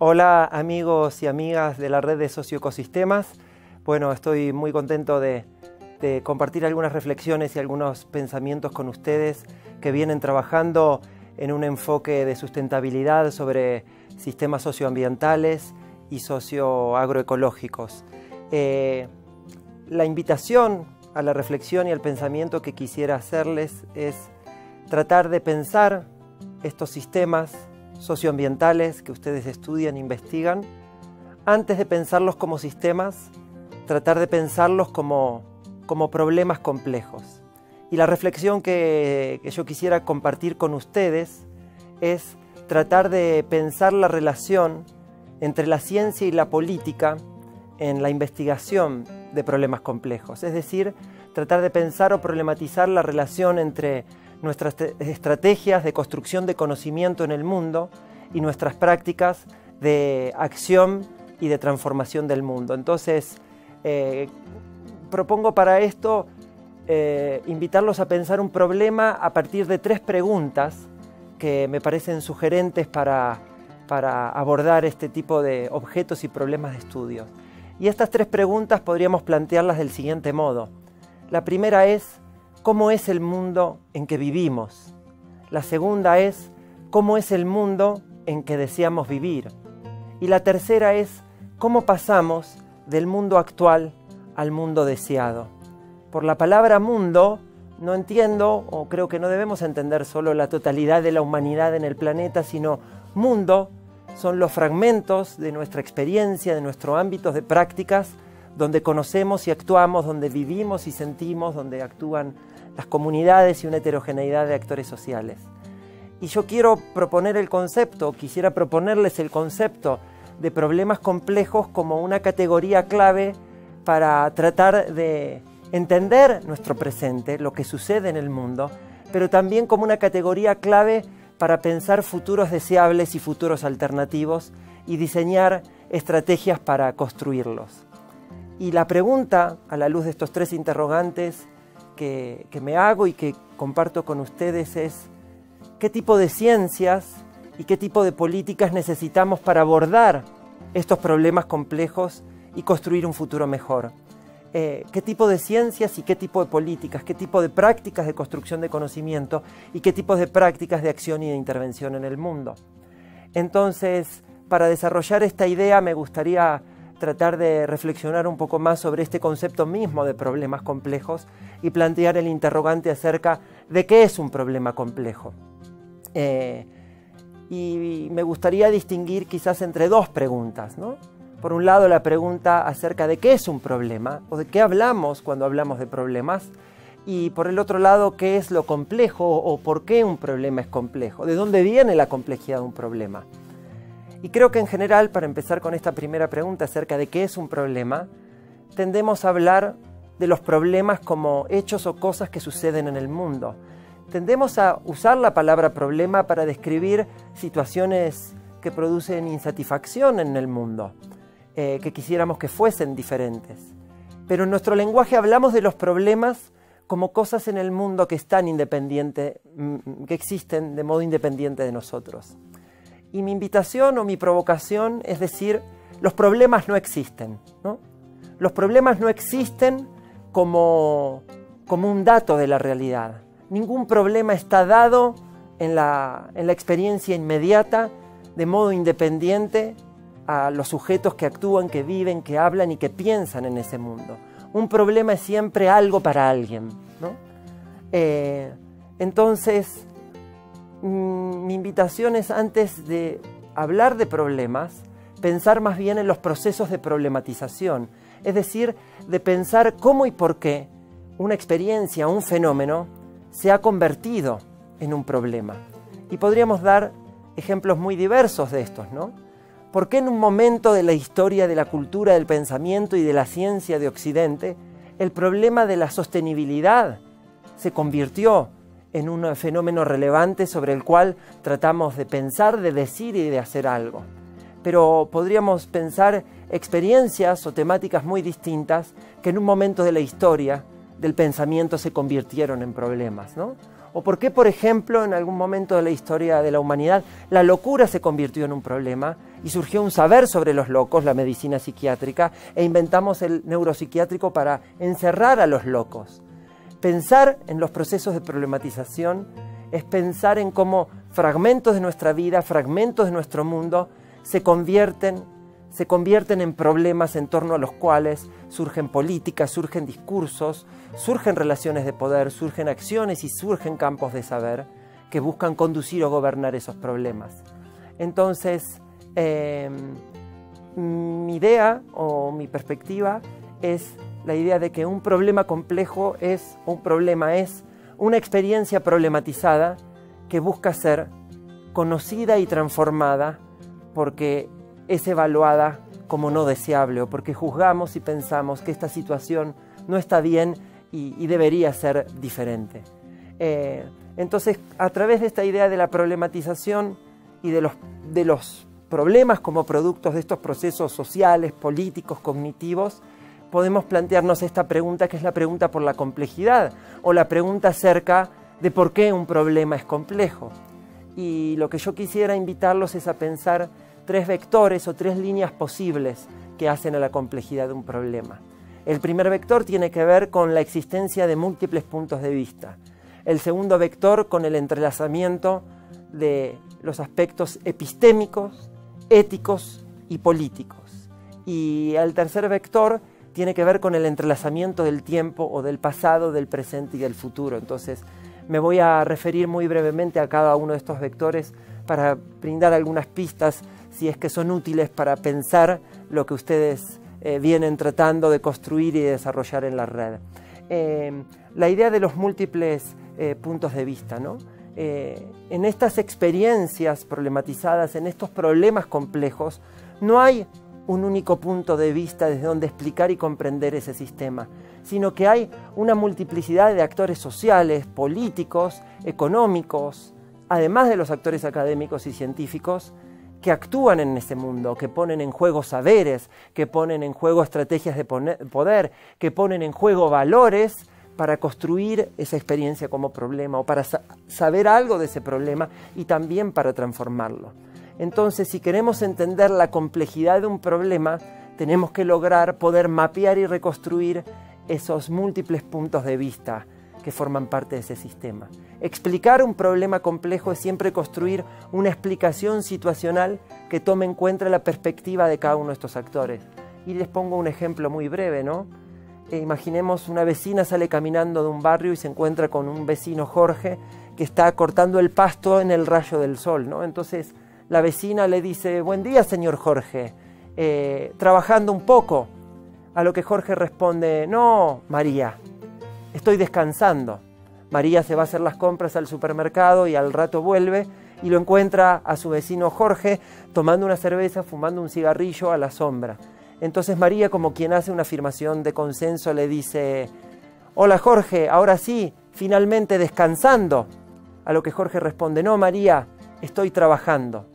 Hola amigos y amigas de la red de socioecosistemas. Bueno, estoy muy contento de compartir algunas reflexiones y algunos pensamientos con ustedes que vienen trabajando en un enfoque de sustentabilidad sobre sistemas socioambientales y socioagroecológicos. La invitación a la reflexión y al pensamiento que quisiera hacerles es tratar de pensar estos sistemas socioambientales que ustedes estudian e investigan, antes de pensarlos como sistemas, tratar de pensarlos como problemas complejos. Y la reflexión que yo quisiera compartir con ustedes es tratar de pensar la relación entre la ciencia y la política en la investigación de problemas complejos. Es decir, tratar de pensar o problematizar la relación entre nuestras estrategias de construcción de conocimiento en el mundo y nuestras prácticas de acción y de transformación del mundo. Entonces, propongo para esto invitarlos a pensar un problema a partir de 3 preguntas que me parecen sugerentes para abordar este tipo de objetos y problemas de estudio. Y estas 3 preguntas podríamos plantearlas del siguiente modo. La primera es: ¿cómo es el mundo en que vivimos? La segunda es: ¿cómo es el mundo en que deseamos vivir? Y la tercera es: ¿cómo pasamos del mundo actual al mundo deseado? Por la palabra mundo no entiendo, o creo que no debemos entender solo la totalidad de la humanidad en el planeta, sino mundo son los fragmentos de nuestra experiencia, de nuestros ámbitos de prácticas, donde conocemos y actuamos, donde vivimos y sentimos, donde actúan las comunidades y una heterogeneidad de actores sociales. Y yo quiero proponer quisiera proponerles el concepto de problemas complejos como una categoría clave para tratar de entender nuestro presente, lo que sucede en el mundo, pero también como una categoría clave para pensar futuros deseables y futuros alternativos y diseñar estrategias para construirlos. Y la pregunta, a la luz de estos 3 interrogantes que me hago y que comparto con ustedes, es: ¿qué tipo de ciencias y qué tipo de políticas necesitamos para abordar estos problemas complejos y construir un futuro mejor? ¿Qué tipo de ciencias y qué tipo de políticas, qué tipo de prácticas de construcción de conocimiento y qué tipos de prácticas de acción y de intervención en el mundo? Entonces, para desarrollar esta idea me gustaría tratar de reflexionar un poco más sobre este concepto mismo de problemas complejos y plantear el interrogante acerca de qué es un problema complejo. Y me gustaría distinguir quizás entre 2 preguntas, ¿no? Por un lado, la pregunta acerca de qué es un problema o de qué hablamos cuando hablamos de problemas, y por el otro lado, qué es lo complejo o por qué un problema es complejo, de dónde viene la complejidad de un problema. Y creo que en general, para empezar con esta primera pregunta acerca de qué es un problema, tendemos a hablar de los problemas como hechos o cosas que suceden en el mundo. Tendemos a usar la palabra problema para describir situaciones que producen insatisfacción en el mundo, que quisiéramos que fuesen diferentes. Pero en nuestro lenguaje hablamos de los problemas como cosas en el mundo que que existen de modo independiente de nosotros. Y mi invitación o mi provocación es decir: los problemas no existen, ¿no? Los problemas no existen como un dato de la realidad. Ningún problema está dado en la experiencia inmediata, de modo independiente a los sujetos que actúan, que viven, que hablan y que piensan en ese mundo. Un problema es siempre algo para alguien, ¿no? Entonces, mi invitación es, antes de hablar de problemas, pensar más bien en los procesos de problematización, es decir, de pensar cómo y por qué una experiencia, un fenómeno, se ha convertido en un problema. Y podríamos dar ejemplos muy diversos de estos, ¿no? ¿Por qué en un momento de la historia de la cultura, del pensamiento y de la ciencia de Occidente, el problema de la sostenibilidad se convirtió en un fenómeno relevante sobre el cual tratamos de pensar, de decir y de hacer algo? Pero podríamos pensar experiencias o temáticas muy distintas que en un momento de la historia del pensamiento se convirtieron en problemas, ¿no? ¿O por qué, por ejemplo, en algún momento de la historia de la humanidad, la locura se convirtió en un problema y surgió un saber sobre los locos, la medicina psiquiátrica, e inventamos el neuropsiquiátrico para encerrar a los locos? Pensar en los procesos de problematización es pensar en cómo fragmentos de nuestra vida, fragmentos de nuestro mundo, se convierten en problemas en torno a los cuales surgen políticas, surgen discursos, surgen relaciones de poder, surgen acciones y surgen campos de saber que buscan conducir o gobernar esos problemas. Entonces, mi idea o mi perspectiva es la idea de que un problema complejo es una experiencia problematizada que busca ser conocida y transformada porque es evaluada como no deseable o porque juzgamos y pensamos que esta situación no está bien y debería ser diferente. Entonces, a través de esta idea de la problematización y de los problemas como productos de estos procesos sociales, políticos, cognitivos, podemos plantearnos esta pregunta, que es la pregunta por la complejidad o la pregunta acerca de por qué un problema es complejo. Y lo que yo quisiera invitarlos es a pensar 3 vectores o 3 líneas posibles que hacen a la complejidad de un problema. El primer vector tiene que ver con la existencia de múltiples puntos de vista. El segundo vector con el entrelazamiento de los aspectos epistémicos, éticos y políticos. Y el tercer vector tiene que ver con el entrelazamiento del tiempo o del pasado, del presente y del futuro. Entonces, me voy a referir muy brevemente a cada uno de estos vectores para brindar algunas pistas si es que son útiles para pensar lo que ustedes vienen tratando de construir y de desarrollar en la red. La idea de los múltiples puntos de vista, ¿no? En estas experiencias problematizadas, en estos problemas complejos, no hay un único punto de vista desde donde explicar y comprender ese sistema, sino que hay una multiplicidad de actores sociales, políticos, económicos, además de los actores académicos y científicos, que actúan en ese mundo, que ponen en juego saberes, que ponen en juego estrategias de poder, que ponen en juego valores para construir esa experiencia como problema o para saber algo de ese problema y también para transformarlo. Entonces, si queremos entender la complejidad de un problema, tenemos que lograr poder mapear y reconstruir esos múltiples puntos de vista que forman parte de ese sistema. Explicar un problema complejo es siempre construir una explicación situacional que tome en cuenta la perspectiva de cada uno de estos actores. Y les pongo un ejemplo muy breve, ¿no? Imaginemos una vecina sale caminando de un barrio y se encuentra con un vecino Jorge que está cortando el pasto en el rayo del sol, ¿no? Entonces la vecina le dice: "Buen día, señor Jorge, trabajando un poco". A lo que Jorge responde: "No, María, estoy descansando". María se va a hacer las compras al supermercado y al rato vuelve y lo encuentra a su vecino Jorge tomando una cerveza, fumando un cigarrillo a la sombra. Entonces María, como quien hace una afirmación de consenso, le dice: "Hola Jorge, ahora sí, finalmente descansando". A lo que Jorge responde: "No, María, estoy trabajando".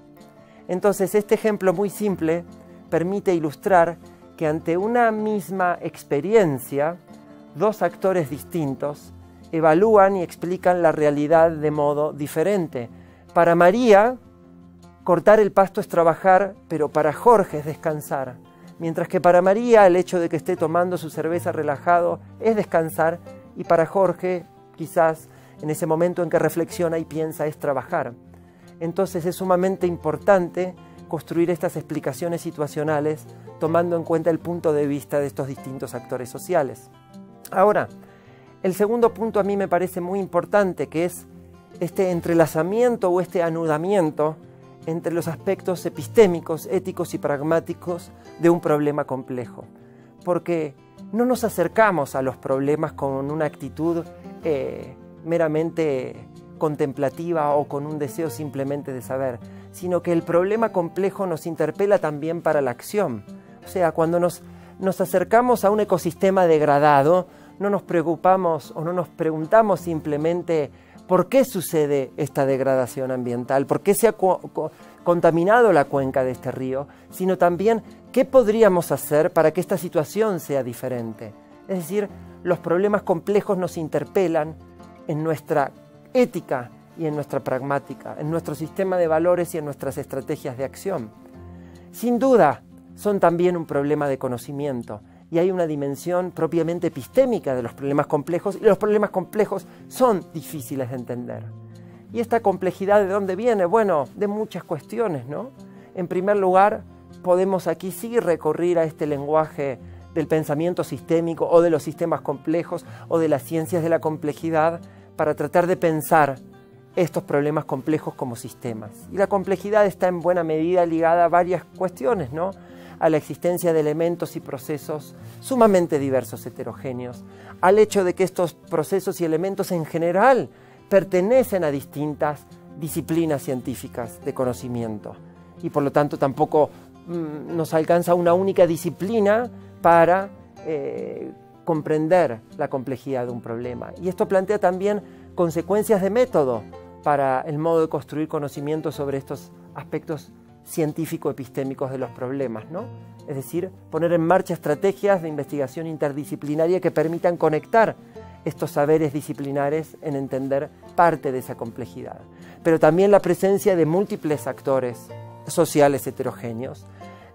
Entonces este ejemplo muy simple permite ilustrar que ante una misma experiencia, 2 actores distintos evalúan y explican la realidad de modo diferente. Para María, cortar el pasto es trabajar, pero para Jorge es descansar. Mientras que para María el hecho de que esté tomando su cerveza relajado es descansar, y para Jorge, quizás en ese momento en que reflexiona y piensa, es trabajar. Entonces es sumamente importante construir estas explicaciones situacionales tomando en cuenta el punto de vista de estos distintos actores sociales. Ahora, el segundo punto a mí me parece muy importante, que es este entrelazamiento o este anudamiento entre los aspectos epistémicos, éticos y pragmáticos de un problema complejo. Porque no nos acercamos a los problemas con una actitud meramente contemplativa o con un deseo simplemente de saber, sino que el problema complejo nos interpela también para la acción. O sea, cuando nos acercamos a un ecosistema degradado, no nos preocupamos o no nos preguntamos simplemente por qué sucede esta degradación ambiental, por qué se ha contaminado la cuenca de este río, sino también qué podríamos hacer para que esta situación sea diferente. Es decir, los problemas complejos nos interpelan en nuestra ética y en nuestra pragmática, en nuestro sistema de valores y en nuestras estrategias de acción. Sin duda, son también un problema de conocimiento y hay una dimensión propiamente epistémica de los problemas complejos y los problemas complejos son difíciles de entender. ¿Y esta complejidad de dónde viene? Bueno, de muchas cuestiones, ¿no? En primer lugar, podemos aquí sí recurrir a este lenguaje del pensamiento sistémico o de los sistemas complejos o de las ciencias de la complejidad para tratar de pensar estos problemas complejos como sistemas. Y la complejidad está en buena medida ligada a varias cuestiones, ¿no? A la existencia de elementos y procesos sumamente diversos, heterogéneos, al hecho de que estos procesos y elementos en general pertenecen a distintas disciplinas científicas de conocimiento y por lo tanto tampoco nos alcanza una única disciplina para comprender la complejidad de un problema. Y esto plantea también consecuencias de método para el modo de construir conocimiento sobre estos aspectos científico-epistémicos de los problemas, ¿no? Es decir, poner en marcha estrategias de investigación interdisciplinaria que permitan conectar estos saberes disciplinares en entender parte de esa complejidad. Pero también la presencia de múltiples actores sociales heterogéneos,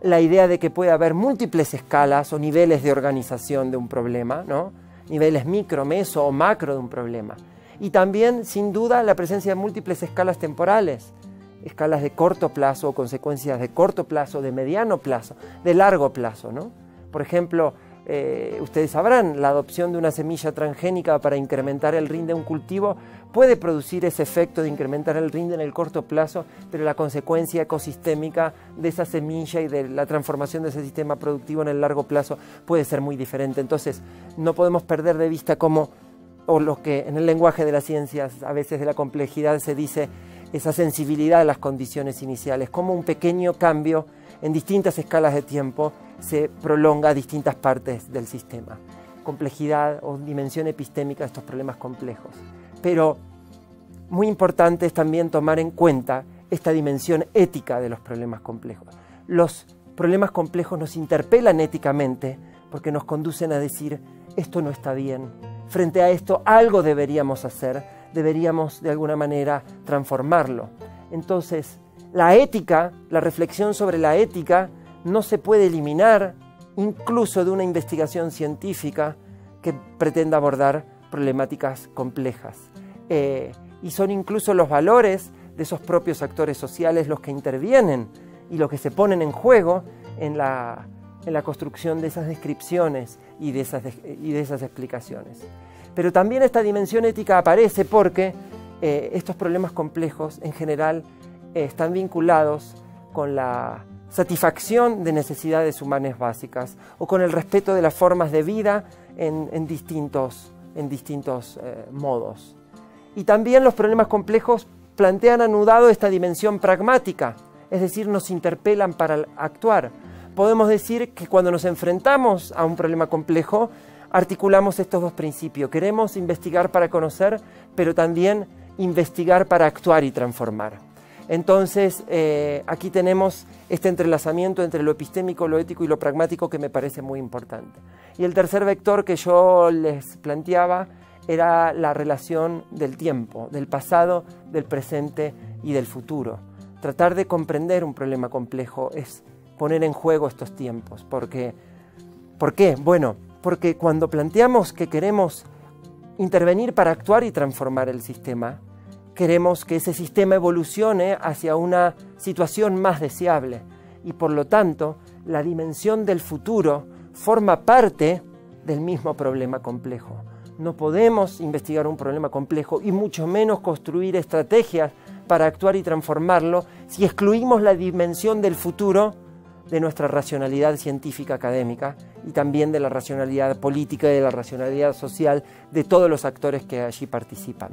la idea de que puede haber múltiples escalas o niveles de organización de un problema, ¿no? Niveles micro, meso o macro de un problema. Y también, sin duda, la presencia de múltiples escalas temporales, escalas de corto plazo o consecuencias de corto plazo, de mediano plazo, de largo plazo, ¿no? Por ejemplo, ustedes sabrán, la adopción de una semilla transgénica para incrementar el rinde de un cultivo puede producir ese efecto de incrementar el rinde en el corto plazo, pero la consecuencia ecosistémica de esa semilla y de la transformación de ese sistema productivo en el largo plazo puede ser muy diferente. Entonces, no podemos perder de vista cómo, o lo que en el lenguaje de las ciencias, a veces de la complejidad, se dice esa sensibilidad a las condiciones iniciales, cómo un pequeño cambio en distintas escalas de tiempo se prolonga a distintas partes del sistema. Complejidad o dimensión epistémica de estos problemas complejos. Pero muy importante es también tomar en cuenta esta dimensión ética de los problemas complejos. Los problemas complejos nos interpelan éticamente porque nos conducen a decir, esto no está bien, frente a esto algo deberíamos hacer, deberíamos de alguna manera transformarlo. Entonces, la ética, la reflexión sobre la ética, no se puede eliminar incluso de una investigación científica que pretenda abordar problemáticas complejas. Y son incluso los valores de esos propios actores sociales los que intervienen y los que se ponen en juego en la construcción de esas descripciones y de esas explicaciones. Pero también esta dimensión ética aparece porque estos problemas complejos en general están vinculados con la satisfacción de necesidades humanas básicas o con el respeto de las formas de vida en distintos modos. Y también los problemas complejos plantean anudado esta dimensión pragmática, es decir, nos interpelan para actuar. Podemos decir que cuando nos enfrentamos a un problema complejo, articulamos estos dos principios. Queremos investigar para conocer, pero también investigar para actuar y transformar. Entonces, aquí tenemos este entrelazamiento entre lo epistémico, lo ético y lo pragmático que me parece muy importante. Y el tercer vector que yo les planteaba era la relación del tiempo, del pasado, del presente y del futuro. Tratar de comprender un problema complejo es poner en juego estos tiempos. ¿Por qué? Bueno, porque cuando planteamos que queremos intervenir para actuar y transformar el sistema, queremos que ese sistema evolucione hacia una situación más deseable y por lo tanto la dimensión del futuro forma parte del mismo problema complejo. No podemos investigar un problema complejo y mucho menos construir estrategias para actuar y transformarlo si excluimos la dimensión del futuro de nuestra racionalidad científica académica y también de la racionalidad política y de la racionalidad social de todos los actores que allí participan.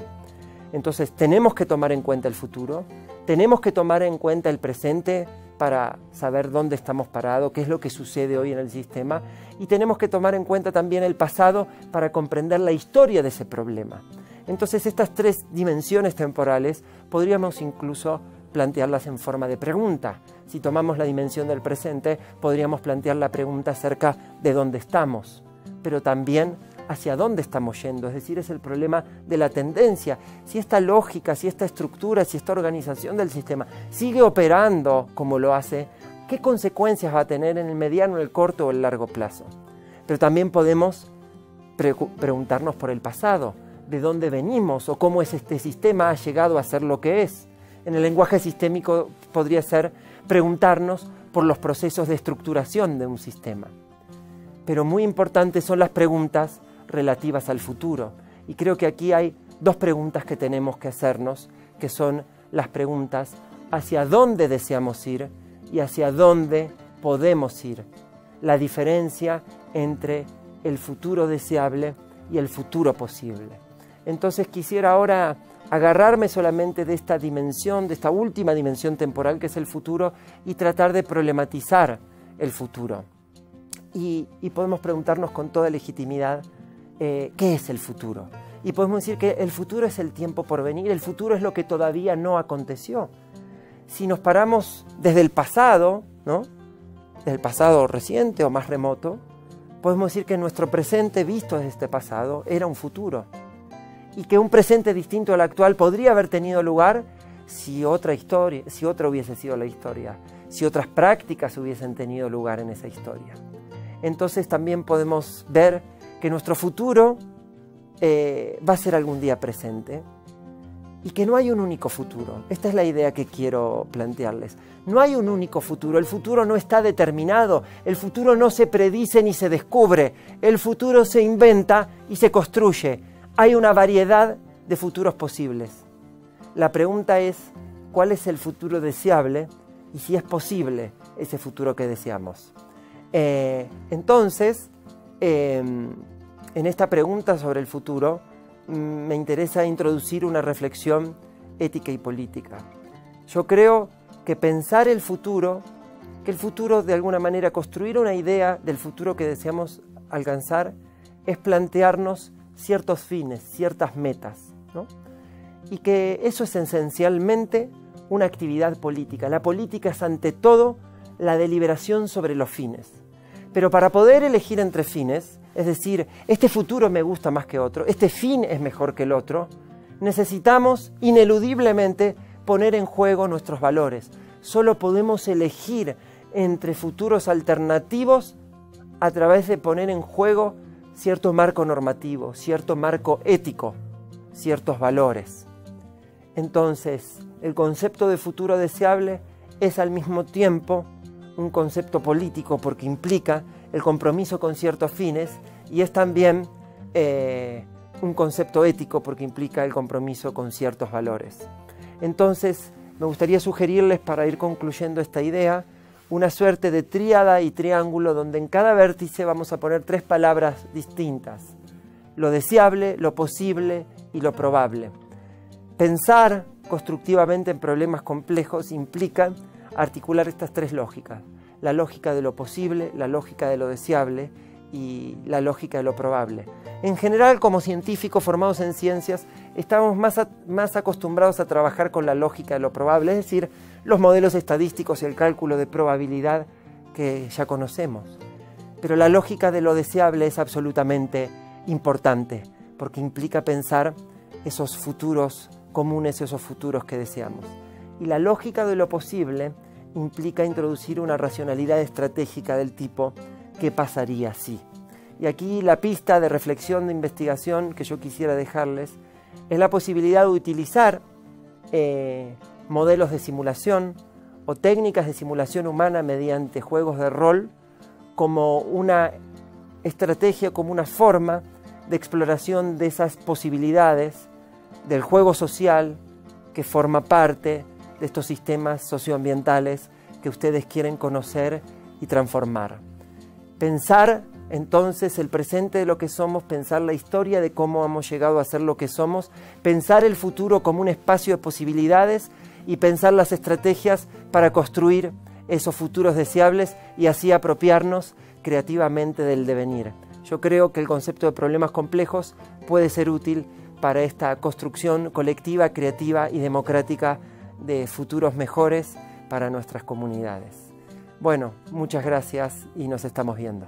Entonces tenemos que tomar en cuenta el futuro, tenemos que tomar en cuenta el presente para saber dónde estamos parados, qué es lo que sucede hoy en el sistema y tenemos que tomar en cuenta también el pasado para comprender la historia de ese problema. Entonces estas tres dimensiones temporales podríamos incluso plantearlas en forma de pregunta. Si tomamos la dimensión del presente, podríamos plantear la pregunta acerca de dónde estamos, pero también hacia dónde estamos yendo, es decir, es el problema de la tendencia. Si esta lógica, si esta estructura, si esta organización del sistema sigue operando como lo hace, ¿qué consecuencias va a tener en el mediano, en el corto o el largo plazo? Pero también podemos preguntarnos por el pasado, de dónde venimos o cómo este sistema ha llegado a ser lo que es. En el lenguaje sistémico podría ser preguntarnos por los procesos de estructuración de un sistema. Pero muy importantes son las preguntas relativas al futuro. Y creo que aquí hay dos preguntas que tenemos que hacernos, que son las preguntas hacia dónde deseamos ir y hacia dónde podemos ir. La diferencia entre el futuro deseable y el futuro posible. Entonces quisiera ahora agarrarme solamente de esta dimensión, de esta última dimensión temporal que es el futuro, y tratar de problematizar el futuro. Y podemos preguntarnos con toda legitimidad, ¿qué es el futuro? Y podemos decir que el futuro es el tiempo por venir, el futuro es lo que todavía no aconteció. Si nos paramos desde el pasado, ¿no? Desde el pasado reciente o más remoto, podemos decir que nuestro presente visto desde este pasado era un futuro. Y que un presente distinto al actual podría haber tenido lugar si otra hubiese sido la historia, si otras prácticas hubiesen tenido lugar en esa historia. Entonces también podemos ver que nuestro futuro va a ser algún día presente y que no hay un único futuro. Esta es la idea que quiero plantearles. No hay un único futuro, el futuro no está determinado, el futuro no se predice ni se descubre, el futuro se inventa y se construye. Hay una variedad de futuros posibles. La pregunta es, ¿cuál es el futuro deseable y si es posible ese futuro que deseamos? Entonces, en esta pregunta sobre el futuro, me interesa introducir una reflexión ética y política. Yo creo que pensar el futuro, de alguna manera, construir una idea del futuro que deseamos alcanzar, es plantearnos ciertos fines, ciertas metas, ¿no? Y que eso es esencialmente una actividad política. La política es ante todo la deliberación sobre los fines. Pero para poder elegir entre fines, es decir, este futuro me gusta más que otro, este fin es mejor que el otro, necesitamos ineludiblemente poner en juego nuestros valores. Solo podemos elegir entre futuros alternativos a través de poner en juego cierto marco normativo, cierto marco ético, ciertos valores. Entonces, el concepto de futuro deseable es al mismo tiempo un concepto político porque implica el compromiso con ciertos fines y es también un concepto ético porque implica el compromiso con ciertos valores. Entonces, me gustaría sugerirles, para ir concluyendo esta idea, una suerte de tríada y triángulo donde en cada vértice vamos a poner tres palabras distintas: lo deseable, lo posible y lo probable. Pensar constructivamente en problemas complejos implica articular estas tres lógicas: la lógica de lo posible, la lógica de lo deseable y la lógica de lo probable. En general, como científicos formados en ciencias, estamos más acostumbrados a trabajar con la lógica de lo probable, es decir, los modelos estadísticos y el cálculo de probabilidad que ya conocemos. Pero la lógica de lo deseable es absolutamente importante, porque implica pensar esos futuros comunes, esos futuros que deseamos. Y la lógica de lo posible implica introducir una racionalidad estratégica del tipo ¿qué pasaría si? Y aquí la pista de reflexión, de investigación que yo quisiera dejarles es la posibilidad de utilizar modelos de simulación o técnicas de simulación humana mediante juegos de rol como una estrategia, como una forma de exploración de esas posibilidades del juego social que forma parte de estos sistemas socioambientales que ustedes quieren conocer y transformar. Pensar entonces el presente de lo que somos, pensar la historia de cómo hemos llegado a ser lo que somos, pensar el futuro como un espacio de posibilidades y pensar las estrategias para construir esos futuros deseables y así apropiarnos creativamente del devenir. Yo creo que el concepto de problemas complejos puede ser útil para esta construcción colectiva, creativa y democrática de futuros mejores para nuestras comunidades. Bueno, muchas gracias y nos estamos viendo.